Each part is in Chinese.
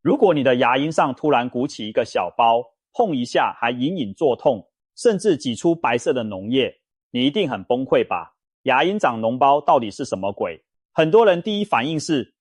如果你的牙龈上突然鼓起一个小包，碰一下还隐隐作痛，甚至挤出白色的脓液，你一定很崩溃吧？牙龈长脓包到底是什么鬼？很多人第一反应是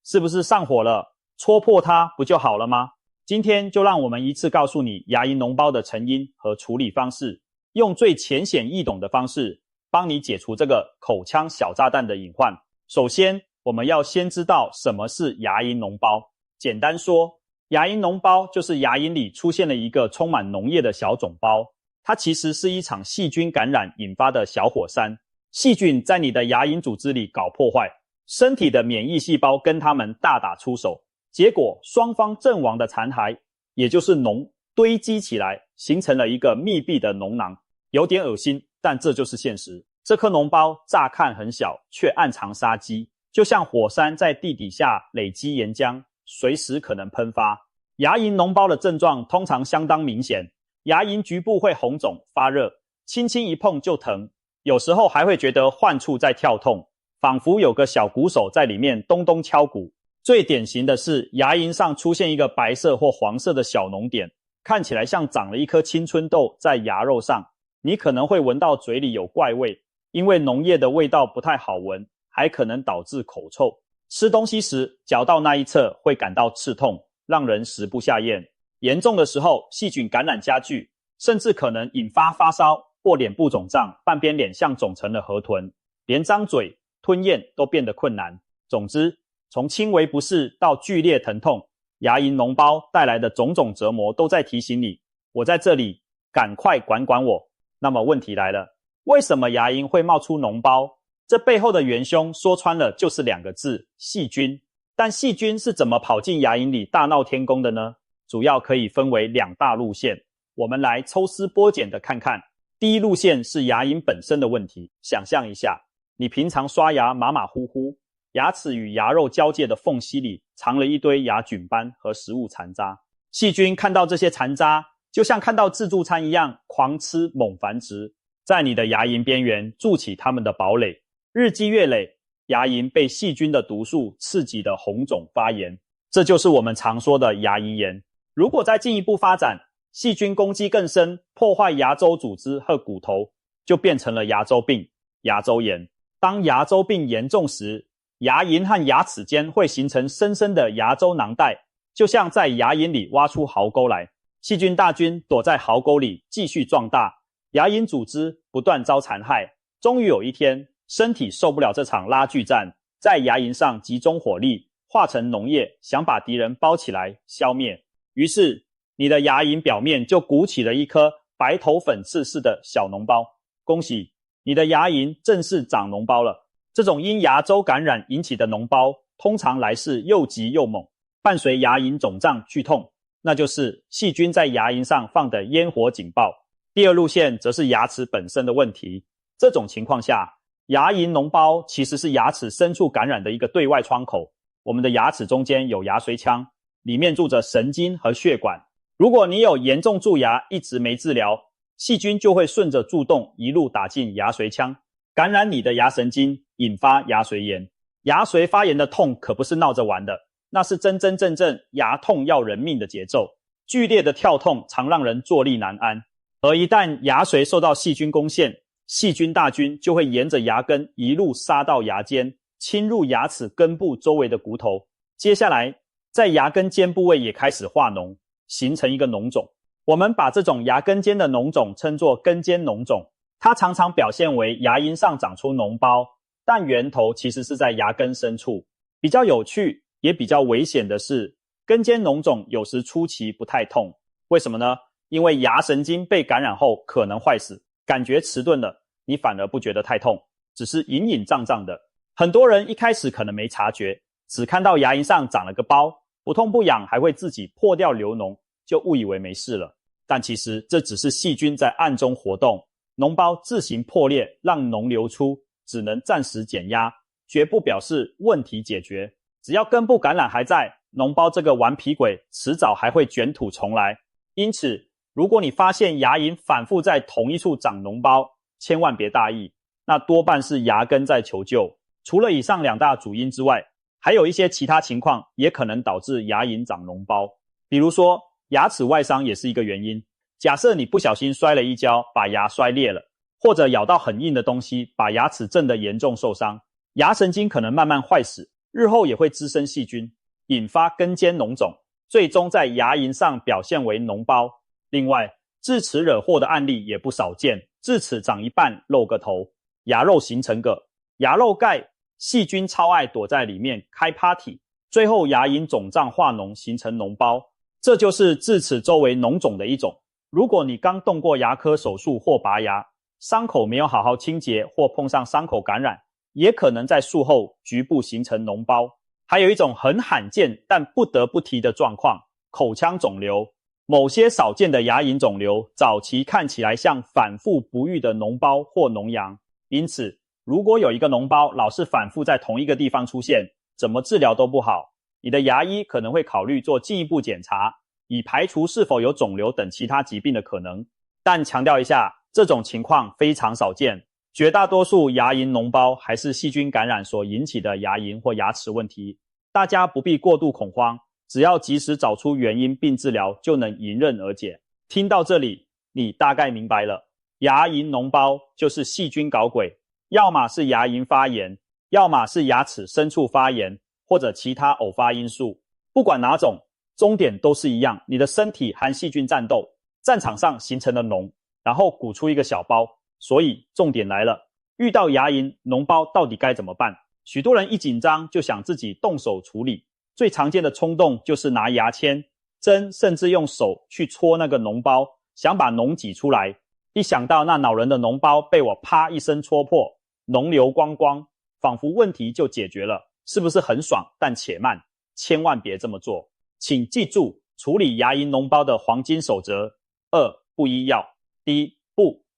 是不是上火了？戳破它不就好了吗？今天就让我们一次告诉你牙龈脓包的成因和处理方式，用最浅显易懂的方式帮你解除这个口腔小炸弹的隐患。首先，我们要先知道什么是牙龈脓包。简单说，牙龈脓包就是牙龈里出现了一个充满脓液的小肿包，它其实是一场细菌感染引发的小火山。细菌在你的牙龈组织里搞破坏，身体的免疫细胞跟它们大打出手，结果双方阵亡的残骸，也就是脓堆积起来，形成了一个密闭的脓囊。有点恶心，但这就是现实。这颗脓包乍看很小，却暗藏杀机，就像火山在地底下累积岩浆，随时可能喷发。牙龈脓包的症状通常相当明显，牙龈局部会红肿发热，轻轻一碰就疼，有时候还会觉得患处在跳痛，仿佛有个小鼓手在里面咚咚敲鼓。最典型的是牙龈上出现一个白色或黄色的小脓点，看起来像长了一颗青春痘在牙肉上，你可能会闻到嘴里有怪味，因为脓液的味道不太好闻，还可能导致口臭。吃东西时嚼到那一侧会感到刺痛，让人食不下咽。严重的时候细菌感染加剧，甚至可能引发发烧或脸部肿胀，半边脸像肿成了河豚，连张嘴吞咽都变得困难。总之，从轻微不适到剧烈疼痛，牙龈脓包带来的种种折磨都在提醒你，我在这里，赶快管管我。那么问题来了，为什么牙龈会冒出脓包？这背后的元凶说穿了就是两个字：细菌。但细菌是怎么跑进牙龈里大闹天宫的呢？主要可以分为两大路线，我们来抽丝剥茧的看看。第一路线是牙龈本身的问题。想象一下，你平常刷牙马马虎虎，牙齿与牙肉交界的缝隙里藏了一堆牙菌斑和食物残渣。细菌看到这些残渣，就像看到自助餐一样狂吃猛繁殖，在你的牙龈边缘筑起它们的堡垒。日积月累，牙龈被细菌的毒素刺激的红肿发炎，这就是我们常说的牙龈炎。如果再进一步发展，细菌攻击更深，破坏牙周组织和骨头，就变成了牙周病、牙周炎。当牙周病严重时，牙龈和牙齿间会形成深深的牙周囊袋，就像在牙龈里挖出壕沟来。细菌大军躲在壕沟里继续壮大，牙龈组织不断遭残害。终于有一天，身体受不了这场拉锯战，在牙龈上集中火力，化成脓液，想把敌人包起来消灭。于是你的牙龈表面就鼓起了一颗白头粉刺似的小脓包。恭喜，你的牙龈正式长脓包了。这种因牙周感染引起的脓包通常来势又急又猛，伴随牙龈肿胀剧痛，那就是细菌在牙龈上放的烟火警报。第二路线则是牙齿本身的问题。这种情况下，牙龈脓包其实是牙齿深处感染的一个对外窗口。我们的牙齿中间有牙髓腔，里面住着神经和血管。如果你有严重蛀牙一直没治疗，细菌就会顺着蛀洞一路打进牙髓腔，感染你的牙神经，引发牙髓炎。牙髓发炎的痛可不是闹着玩的，那是真真正正牙痛要人命的节奏。剧烈的跳痛常让人坐立难安，而一旦牙髓受到细菌攻陷，细菌大军就会沿着牙根一路杀到牙尖，侵入牙齿根部周围的骨头。接下来在牙根尖部位也开始化脓，形成一个脓肿。我们把这种牙根尖的脓肿称作根尖脓肿，它常常表现为牙龈上长出脓包，但源头其实是在牙根深处。比较有趣也比较危险的是，根尖脓肿有时初期不太痛。为什么呢？因为牙神经被感染后可能坏死，感觉迟钝了，你反而不觉得太痛，只是隐隐胀胀的。很多人一开始可能没察觉，只看到牙龈上长了个包，不痛不痒，还会自己破掉流脓，就误以为没事了。但其实这只是细菌在暗中活动，脓包自行破裂，让脓流出，只能暂时减压，绝不表示问题解决。只要根部感染还在，脓包这个顽皮鬼迟早还会卷土重来。因此，如果你发现牙龈反复在同一处长脓包，千万别大意，那多半是牙根在求救。除了以上两大主因之外，还有一些其他情况也可能导致牙龈长脓包，比如说牙齿外伤也是一个原因。假设你不小心摔了一跤，把牙摔裂了，或者咬到很硬的东西，把牙齿震得严重受伤，牙神经可能慢慢坏死，日后也会滋生细菌，引发根尖脓肿，最终在牙龈上表现为脓包。另外，智齿惹祸的案例也不少见，智齿长一半露个头，牙肉形成个牙肉盖，细菌超爱躲在里面开 party， 最后牙龈肿胀化脓形成脓包，这就是智齿周围脓肿的一种。如果你刚动过牙科手术或拔牙，伤口没有好好清洁或碰上伤口感染，也可能在术后局部形成脓包。还有一种很罕见但不得不提的状况，口腔肿瘤。某些少见的牙龈肿瘤早期看起来像反复不愈的脓包或脓疡，因此如果有一个脓包老是反复在同一个地方出现，怎么治疗都不好，你的牙医可能会考虑做进一步检查，以排除是否有肿瘤等其他疾病的可能。但强调一下，这种情况非常少见，绝大多数牙龈脓包还是细菌感染所引起的牙龈或牙齿问题，大家不必过度恐慌，只要及时找出原因并治疗，就能迎刃而解。听到这里，你大概明白了，牙龈脓包就是细菌搞鬼，要么是牙龈发炎，要么是牙齿深处发炎，或者其他偶发因素。不管哪种，终点都是一样，你的身体和细菌战斗，战场上形成了脓，然后鼓出一个小包。所以重点来了，遇到牙龈脓包到底该怎么办？许多人一紧张就想自己动手处理，最常见的冲动就是拿牙签、针，甚至用手去戳那个脓包，想把脓挤出来。一想到那恼人的脓包被我啪一声戳破，脓流光光，仿佛问题就解决了，是不是很爽？但且慢，千万别这么做。请记住处理牙龈脓包的黄金守则：二、不医药。第一，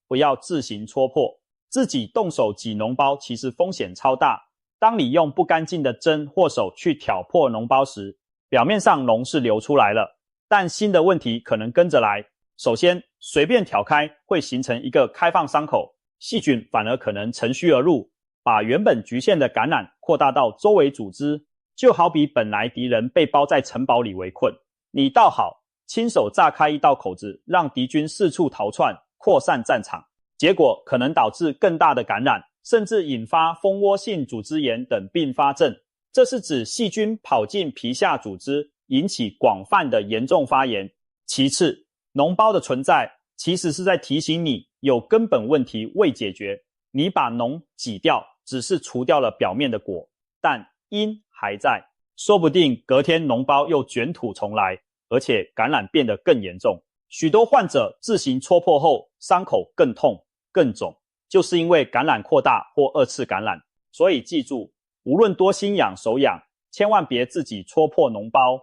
不要自行戳破，自己动手挤脓包其实风险超大。当你用不干净的针或手去挑破脓包时，表面上脓是流出来了，但新的问题可能跟着来。首先，随便挑开会形成一个开放伤口，细菌反而可能乘虚而入，把原本局限的感染扩大到周围组织，就好比本来敌人被包在城堡里围困，你倒好，亲手炸开一道口子，让敌军四处逃窜，扩散战场，结果可能导致更大的感染，甚至引发蜂窝性组织炎等并发症。这是指细菌跑进皮下组织，引起广泛的严重发炎。其次，脓包的存在其实是在提醒你有根本问题未解决，你把脓挤掉只是除掉了表面的果，但因还在，说不定隔天脓包又卷土重来，而且感染变得更严重。许多患者自行戳破后，伤口更痛更肿，就是因为感染扩大或二次感染。所以记住，无论多心痒手痒，千万别自己戳破脓包。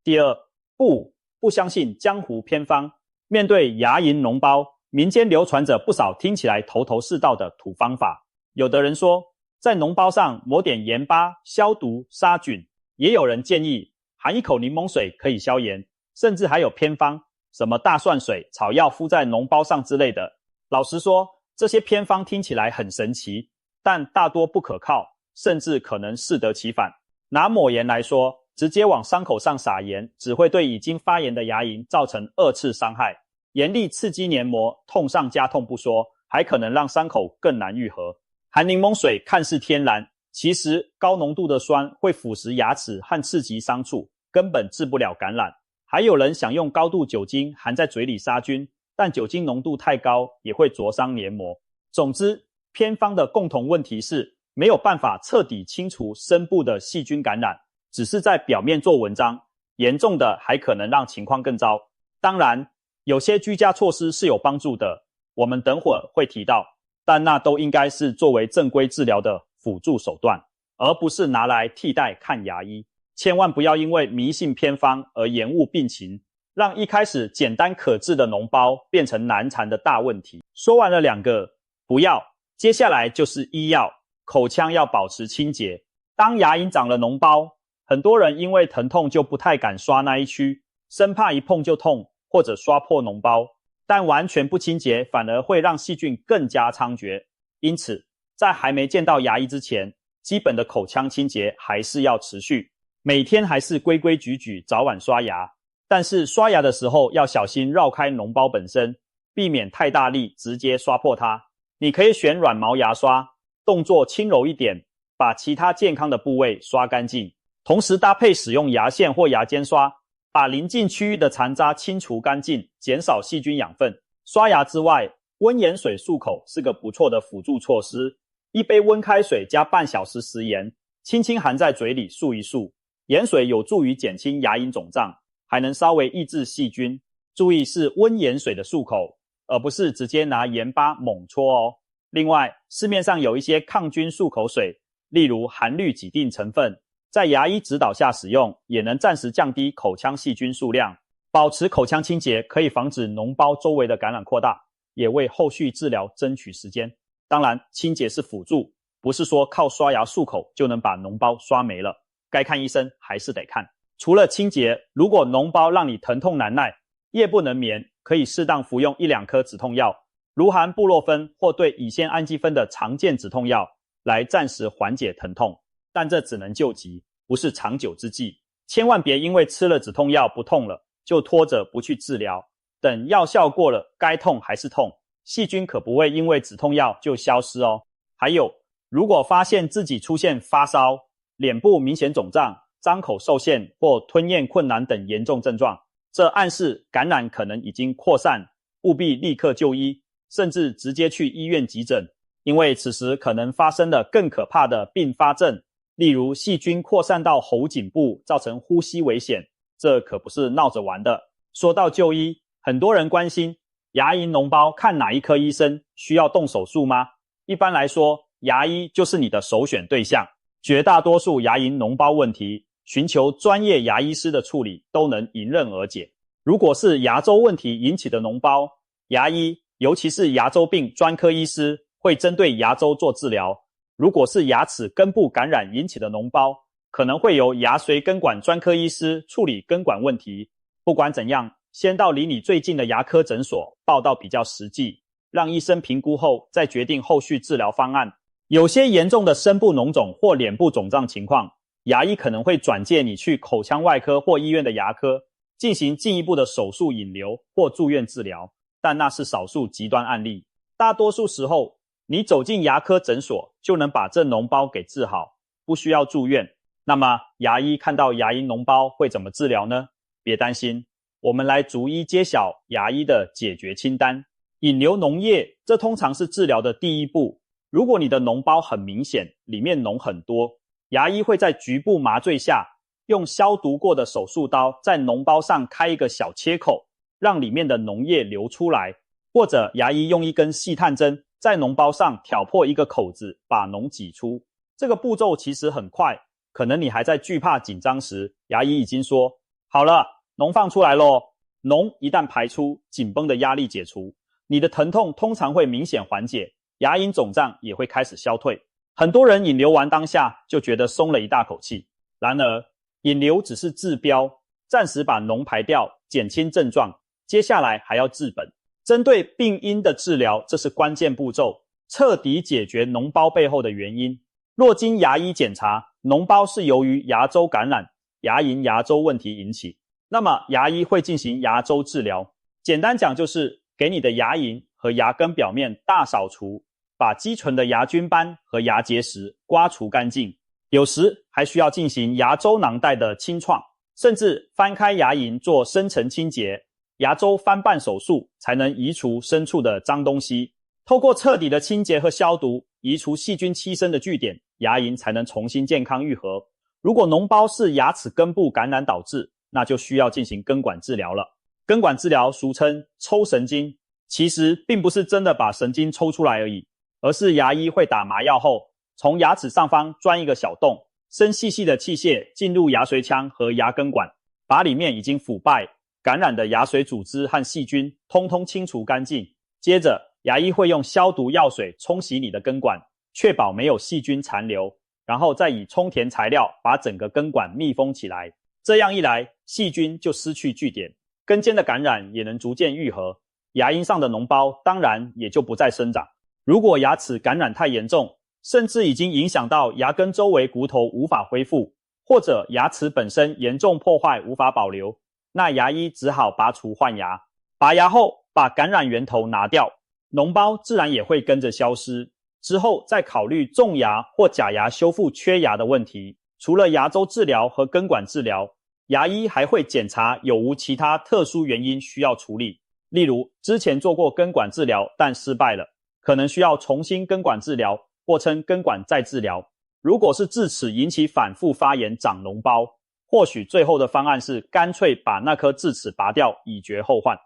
第二，不相信江湖偏方。面对牙龈脓包，民间流传着不少听起来头头是道的土方法。有的人说，在脓包上抹点盐巴消毒杀菌，也有人建议含一口柠檬水可以消炎，甚至还有偏方，什么大蒜水、草药敷在脓包上之类的。老实说，这些偏方听起来很神奇，但大多不可靠，甚至可能适得其反。拿抹盐来说，直接往伤口上撒盐，只会对已经发炎的牙龈造成二次伤害。严厉刺激黏膜，痛上加痛不说，还可能让伤口更难愈合。含柠檬水看似天然，其实高浓度的酸会腐蚀牙齿和刺激伤处，根本治不了感染。还有人想用高度酒精含在嘴里杀菌，但酒精浓度太高也会灼伤黏膜。总之，偏方的共同问题是没有办法彻底清除深部的细菌感染，只是在表面做文章，严重的还可能让情况更糟。当然，有些居家措施是有帮助的，我们等会儿会提到，但那都应该是作为正规治疗的辅助手段，而不是拿来替代看牙医。千万不要因为迷信偏方而延误病情，让一开始简单可治的脓包变成难缠的大问题。说完了两个不要，接下来就是医药。口腔要保持清洁。当牙龈长了脓包，很多人因为疼痛就不太敢刷那一区，生怕一碰就痛，或者刷破脓包。但完全不清洁反而会让细菌更加猖獗。因此，在还没见到牙医之前，基本的口腔清洁还是要持续，每天还是规规矩矩早晚刷牙，但是刷牙的时候要小心绕开脓包本身，避免太大力直接刷破它。你可以选软毛牙刷，动作轻柔一点，把其他健康的部位刷干净，同时搭配使用牙线或牙尖刷，把邻近区域的残渣清除干净，减少细菌养分。刷牙之外，温盐水漱口是个不错的辅助措施。一杯温开水加半小时食盐，轻轻含在嘴里漱一漱。盐水有助于减轻牙龈肿胀，还能稍微抑制细菌。注意是温盐水的漱口，而不是直接拿盐巴猛搓哦。另外，市面上有一些抗菌漱口水，例如含氯己定成分，在牙医指导下使用，也能暂时降低口腔细菌数量。保持口腔清洁可以防止脓包周围的感染扩大，也为后续治疗争取时间。当然，清洁是辅助，不是说靠刷牙漱口就能把脓包刷没了，该看医生还是得看。除了清洁，如果脓包让你疼痛难耐，夜不能眠，可以适当服用1-2颗止痛药，如含布洛芬或对乙酰氨基酚的常见止痛药，来暂时缓解疼痛。但这只能救急，不是长久之计。千万别因为吃了止痛药不痛了，就拖着不去治疗，等药效过了，该痛还是痛。细菌可不会因为止痛药就消失哦。还有，如果发现自己出现发烧、脸部明显肿胀、张口受限或吞咽困难等严重症状，这暗示感染可能已经扩散，务必立刻就医，甚至直接去医院急诊，因为此时可能发生了更可怕的并发症，例如细菌扩散到喉颈部，造成呼吸危险，这可不是闹着玩的。说到就医，很多人关心牙龈脓包看哪一科医生，需要动手术吗？一般来说，牙医就是你的首选对象。绝大多数牙龈脓包问题，寻求专业牙医师的处理都能迎刃而解。如果是牙周问题引起的脓包，牙医，尤其是牙周病专科医师，会针对牙周做治疗。如果是牙齿根部感染引起的脓包，可能会由牙髓根管专科医师处理根管问题。不管怎样，先到离你最近的牙科诊所报到比较实际，让医生评估后再决定后续治疗方案。有些严重的深部脓肿或脸部肿胀情况，牙医可能会转介你去口腔外科或医院的牙科，进行进一步的手术引流或住院治疗，但那是少数极端案例。大多数时候，你走进牙科诊所就能把这脓包给治好，不需要住院。那么牙医看到牙龈脓包会怎么治疗呢？别担心，我们来逐一揭晓牙医的解决清单。引流脓液，这通常是治疗的第一步。如果你的脓包很明显，里面脓很多，牙医会在局部麻醉下，用消毒过的手术刀在脓包上开一个小切口，让里面的脓液流出来，或者牙医用一根细探针在脓包上挑破一个口子，把脓挤出。这个步骤其实很快，可能你还在惧怕紧张时，牙医已经说好了，脓放出来咯。脓一旦排出，紧绷的压力解除，你的疼痛通常会明显缓解，牙龈肿胀也会开始消退。很多人引流完当下就觉得松了一大口气。然而，引流只是治标，暂时把脓排掉，减轻症状，接下来还要治本。针对病因的治疗，这是关键步骤，彻底解决脓包背后的原因。若经牙医检查，脓包是由于牙周感染、牙龈牙周问题引起，那么牙医会进行牙周治疗。简单讲就是给你的牙龈和牙根表面大扫除，把积存的牙菌斑和牙结石刮除干净，有时还需要进行牙周囊袋的清创，甚至翻开牙龈做深层清洁，牙周翻瓣手术才能移除深处的脏东西。透过彻底的清洁和消毒，移除细菌栖身的据点，牙龈才能重新健康愈合。如果脓包是牙齿根部感染导致，那就需要进行根管治疗了。根管治疗俗称抽神经，其实并不是真的把神经抽出来而已，而是牙医会打麻药后，从牙齿上方钻一个小洞，伸细细的器械进入牙髓腔和牙根管，把里面已经腐败、感染的牙髓组织和细菌通通清除干净。接着，牙医会用消毒药水冲洗你的根管，确保没有细菌残留，然后再以充填材料把整个根管密封起来。这样一来，细菌就失去据点，根尖的感染也能逐渐愈合，牙龈上的脓包当然也就不再生长。如果牙齿感染太严重，甚至已经影响到牙根周围骨头无法恢复，或者牙齿本身严重破坏无法保留，那牙医只好拔除换牙。拔牙后把感染源头拿掉，脓包自然也会跟着消失。之后再考虑种牙或假牙修复缺牙的问题。除了牙周治疗和根管治疗，牙医还会检查有无其他特殊原因需要处理。例如之前做过根管治疗但失败了，可能需要重新根管治疗，或称根管再治疗。如果是智齿引起反复发炎长脓包，或许最后的方案是干脆把那颗智齿拔掉，以绝后患。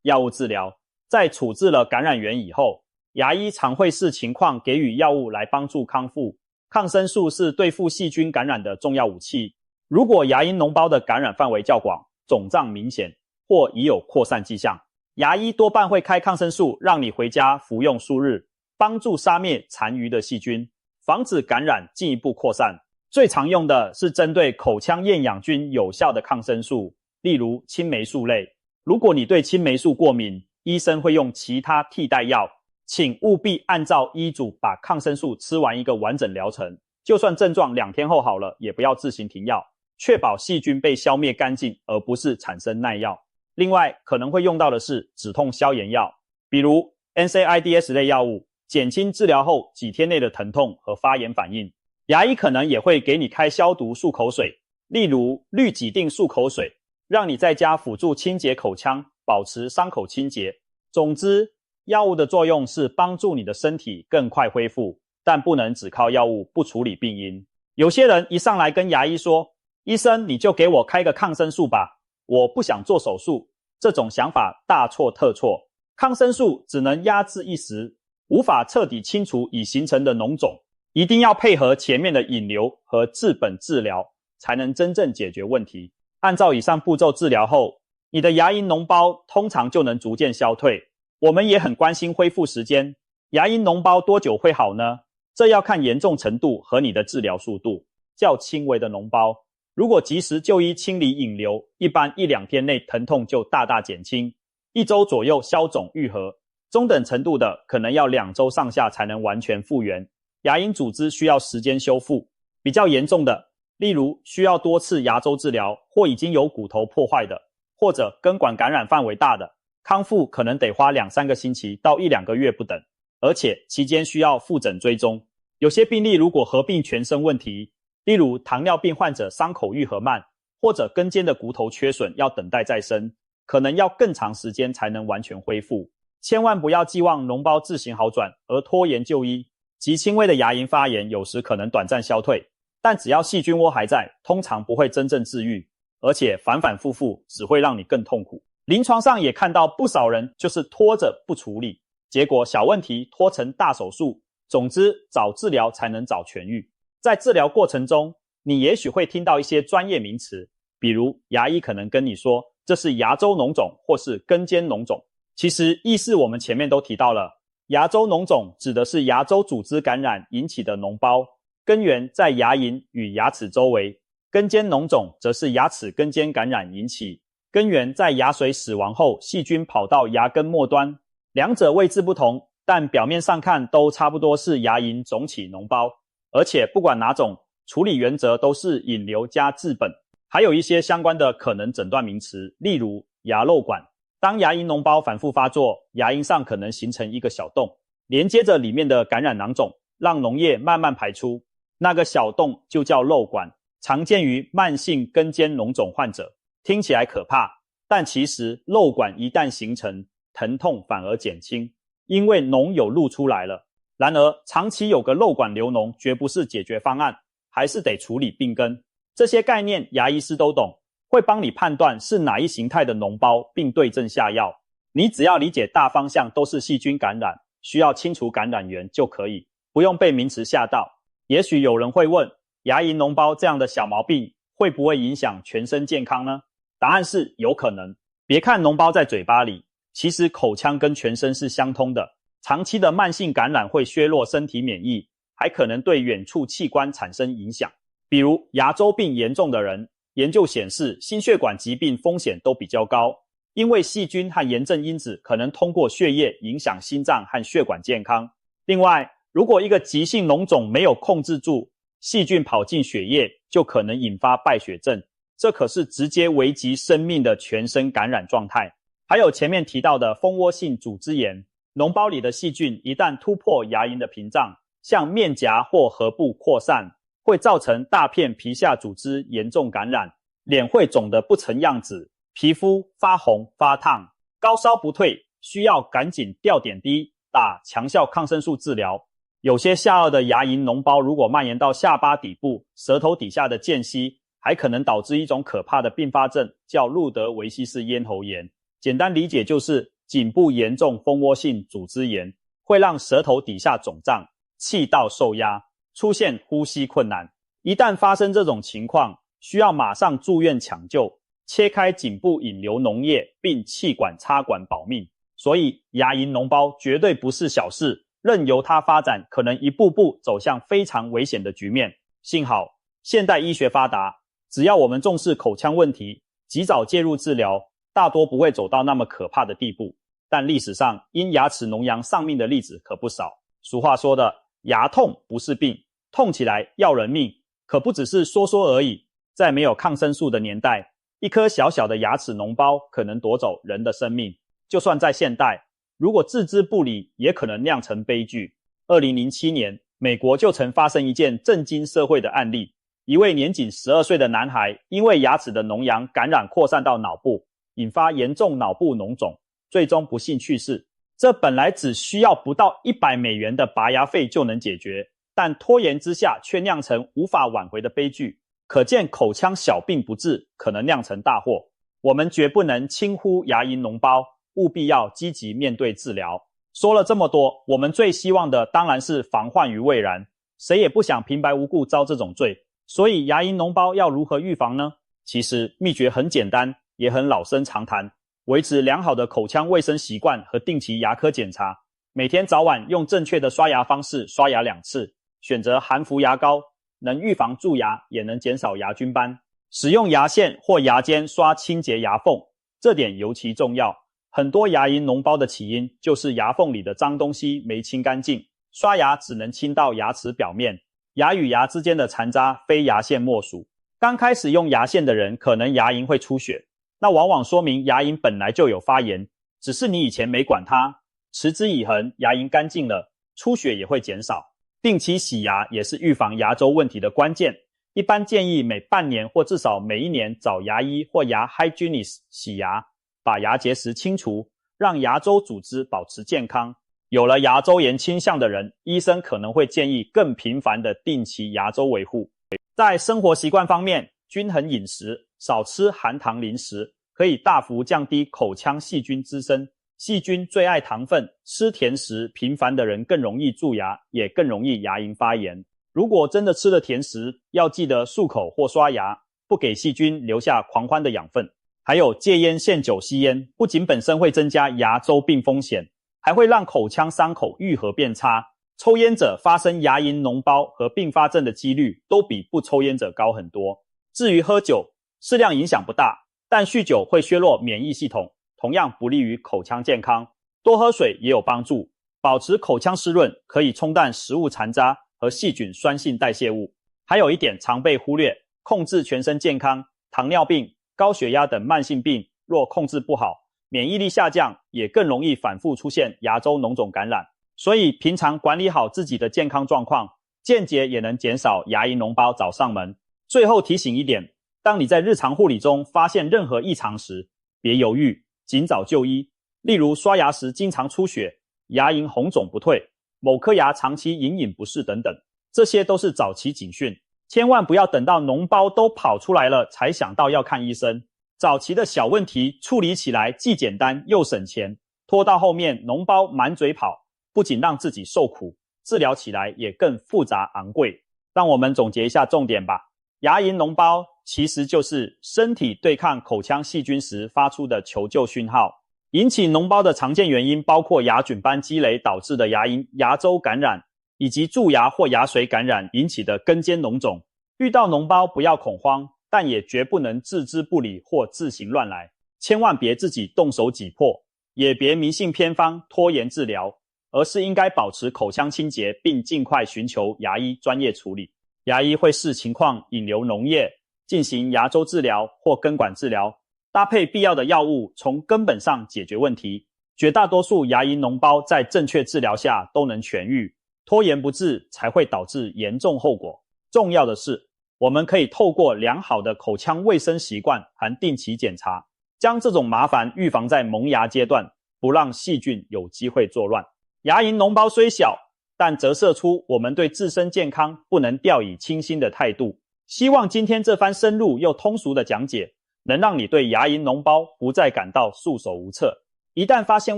药物治疗，在处置了感染源以后，牙医常会视情况给予药物来帮助康复。抗生素是对付细菌感染的重要武器。如果牙龈脓包的感染范围较广，肿胀明显，或已有扩散迹象，牙医多半会开抗生素让你回家服用数日，帮助杀灭残余的细菌，防止感染进一步扩散。最常用的是针对口腔厌氧菌有效的抗生素，例如青霉素类。如果你对青霉素过敏，医生会用其他替代药，请务必按照医嘱把抗生素吃完一个完整疗程。就算症状2天后好了，也不要自行停药，确保细菌被消灭干净，而不是产生耐药。另外可能会用到的是止痛消炎药，比如 NSAIDs 类药物，减轻治疗后几天内的疼痛和发炎反应。牙医可能也会给你开消毒漱口水，例如氯己定漱口水，让你在家辅助清洁口腔，保持伤口清洁。总之，药物的作用是帮助你的身体更快恢复，但不能只靠药物不处理病因。有些人一上来跟牙医说，医生你就给我开个抗生素吧，我不想做手术。这种想法大错特错，抗生素只能压制一时，无法彻底清除已形成的脓肿，一定要配合前面的引流和治本治疗，才能真正解决问题。按照以上步骤治疗后，你的牙龈脓包通常就能逐渐消退。我们也很关心恢复时间，牙龈脓包多久会好呢？这要看严重程度和你的治疗速度。较轻微的脓包，如果及时就医清理引流，一般1-2天内疼痛就大大减轻，1周左右消肿愈合。中等程度的可能要2周上下才能完全复原，牙龈组织需要时间修复。比较严重的，例如需要多次牙周治疗，或已经有骨头破坏的，或者根管感染范围大的，康复可能得花2-3个星期到1-2个月不等，而且期间需要复诊追踪。有些病例如果合并全身问题，例如糖尿病患者伤口愈合慢，或者根尖的骨头缺损要等待再生，可能要更长时间才能完全恢复。千万不要寄望脓包自行好转而拖延就医。极轻微的牙龈发炎有时可能短暂消退，但只要细菌窝还在，通常不会真正治愈，而且反反复复只会让你更痛苦。临床上也看到不少人就是拖着不处理，结果小问题拖成大手术。总之，早治疗才能早痊愈。在治疗过程中，你也许会听到一些专业名词，比如牙医可能跟你说这是牙周脓肿或是根尖脓肿。其实意思我们前面都提到了，牙周脓肿指的是牙周组织感染引起的脓包，根源在牙龈与牙齿周围；根尖脓肿则是牙齿根尖感染引起，根源在牙髓死亡后细菌跑到牙根末端。两者位置不同，但表面上看都差不多是牙龈肿起脓包，而且不管哪种，处理原则都是引流加治本。还有一些相关的可能诊断名词，例如牙瘘管。当牙龈脓包反复发作，牙龈上可能形成一个小洞，连接着里面的感染囊肿，让脓液慢慢排出。那个小洞就叫瘘管，常见于慢性根尖脓肿患者。听起来可怕，但其实瘘管一旦形成，疼痛反而减轻，因为脓有露出来了。然而长期有个瘘管流脓绝不是解决方案，还是得处理病根。这些概念牙医师都懂，会帮你判断是哪一形态的脓包，并对症下药。你只要理解大方向都是细菌感染，需要清除感染源就可以，不用被名词吓到。也许有人会问，牙龈脓包这样的小毛病会不会影响全身健康呢？答案是有可能。别看脓包在嘴巴里，其实口腔跟全身是相通的。长期的慢性感染会削弱身体免疫，还可能对远处器官产生影响。比如牙周病严重的人，研究显示心血管疾病风险都比较高，因为细菌和炎症因子可能通过血液影响心脏和血管健康。另外，如果一个急性脓肿没有控制住，细菌跑进血液，就可能引发败血症，这可是直接危及生命的全身感染状态。还有前面提到的蜂窝性组织炎，脓包里的细菌一旦突破牙龈的屏障，向面颊或颌部扩散，会造成大片皮下组织严重感染，脸会肿得不成样子，皮肤发红发烫，高烧不退，需要赶紧吊点滴，打强效抗生素治疗。有些下颚的牙龈脓包如果蔓延到下巴底部、舌头底下的间隙，还可能导致一种可怕的并发症，叫路德维希氏咽喉炎。简单理解就是颈部严重蜂窝性组织炎，会让舌头底下肿胀，气道受压，出现呼吸困难。一旦发生这种情况，需要马上住院抢救，切开颈部引流脓液，并气管插管保命。所以牙龈脓包绝对不是小事，任由它发展，可能一步步走向非常危险的局面。幸好现代医学发达，只要我们重视口腔问题，及早介入治疗，大多不会走到那么可怕的地步。但历史上因牙齿脓疡丧命的例子可不少。俗话说的牙痛不是病，痛起来要人命，可不只是说说而已。在没有抗生素的年代，一颗小小的牙齿脓包可能夺走人的生命。就算在现代，如果置之不理，也可能酿成悲剧。2007年，美国就曾发生一件震惊社会的案例，一位年仅12岁的男孩因为牙齿的脓疡感染扩散到脑部，引发严重脑部脓肿，最终不幸去世。这本来只需要不到$100的拔牙费就能解决，但拖延之下却酿成无法挽回的悲剧。可见口腔小病不治，可能酿成大祸。我们绝不能轻忽牙龈脓包，务必要积极面对治疗。说了这么多，我们最希望的当然是防患于未然，谁也不想平白无故遭这种罪。所以牙龈脓包要如何预防呢？其实秘诀很简单，也很老生常谈，维持良好的口腔卫生习惯和定期牙科检查，每天早晚用正确的刷牙方式刷牙2次，选择含氟牙膏，能预防蛀牙，也能减少牙菌斑。使用牙线或牙尖刷清洁牙缝，这点尤其重要。很多牙龈脓包的起因就是牙缝里的脏东西没清干净，刷牙只能清到牙齿表面，牙与牙之间的残渣非牙线莫属。刚开始用牙线的人可能牙龈会出血，那往往说明牙龈本来就有发炎，只是你以前没管它，持之以恒，牙龈干净了，出血也会减少。定期洗牙也是预防牙周问题的关键，一般建议每半年或至少每1年找牙医或牙 hygienist 洗牙，把牙结石清除，让牙周组织保持健康。有了牙周炎倾向的人，医生可能会建议更频繁的定期牙周维护。在生活习惯方面，均衡饮食，少吃含糖零食，可以大幅降低口腔细菌滋生。细菌最爱糖分，吃甜食频繁的人更容易蛀牙，也更容易牙龈发炎。如果真的吃了甜食，要记得漱口或刷牙，不给细菌留下狂欢的养分。还有戒烟限酒吸烟，不仅本身会增加牙周病风险，还会让口腔伤口愈合变差。抽烟者发生牙龈脓包和并发症的几率都比不抽烟者高很多。至于喝酒，适量影响不大，但酗酒会削弱免疫系统，同样不利于口腔健康。多喝水也有帮助，保持口腔湿润可以冲淡食物残渣和细菌酸性代谢物。还有一点常被忽略，控制全身健康，糖尿病、高血压等慢性病若控制不好，免疫力下降，也更容易反复出现牙周脓肿感染。所以平常管理好自己的健康状况，间接也能减少牙龈脓包找上门。最后提醒一点，当你在日常护理中发现任何异常时，别犹豫，尽早就医。例如刷牙时经常出血，牙龈红肿不退，某颗牙长期隐隐不适等等，这些都是早期警讯。千万不要等到脓包都跑出来了才想到要看医生。早期的小问题处理起来既简单又省钱，拖到后面脓包满嘴跑，不仅让自己受苦，治疗起来也更复杂昂贵。让我们总结一下重点吧。牙龈脓包其实就是身体对抗口腔细菌时发出的求救讯号。引起脓包的常见原因包括牙菌斑积累导致的牙周感染，以及蛀牙或牙髓感染引起的根尖脓肿。遇到脓包不要恐慌，但也绝不能置之不理或自行乱来。千万别自己动手挤破，也别迷信偏方拖延治疗。而是应该保持口腔清洁，并尽快寻求牙医专业处理。牙医会视情况引流脓液，进行牙周治疗或根管治疗，搭配必要的药物，从根本上解决问题。绝大多数牙龈脓包在正确治疗下都能痊愈，拖延不治才会导致严重后果。重要的是，我们可以透过良好的口腔卫生习惯和定期检查，将这种麻烦预防在萌芽阶段，不让细菌有机会作乱。牙龈脓包虽小，但折射出我们对自身健康不能掉以轻心的态度。希望今天这番深入又通俗的讲解，能让你对牙龈脓包不再感到束手无策。一旦发现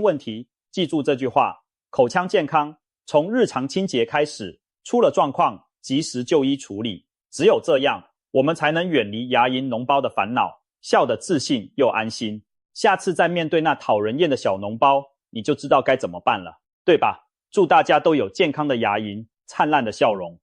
问题，记住这句话：口腔健康从日常清洁开始，出了状况及时就医处理。只有这样，我们才能远离牙龈脓包的烦恼，笑得自信又安心。下次再面对那讨人厌的小脓包，你就知道该怎么办了，对吧？祝大家都有健康的牙龈，灿烂的笑容。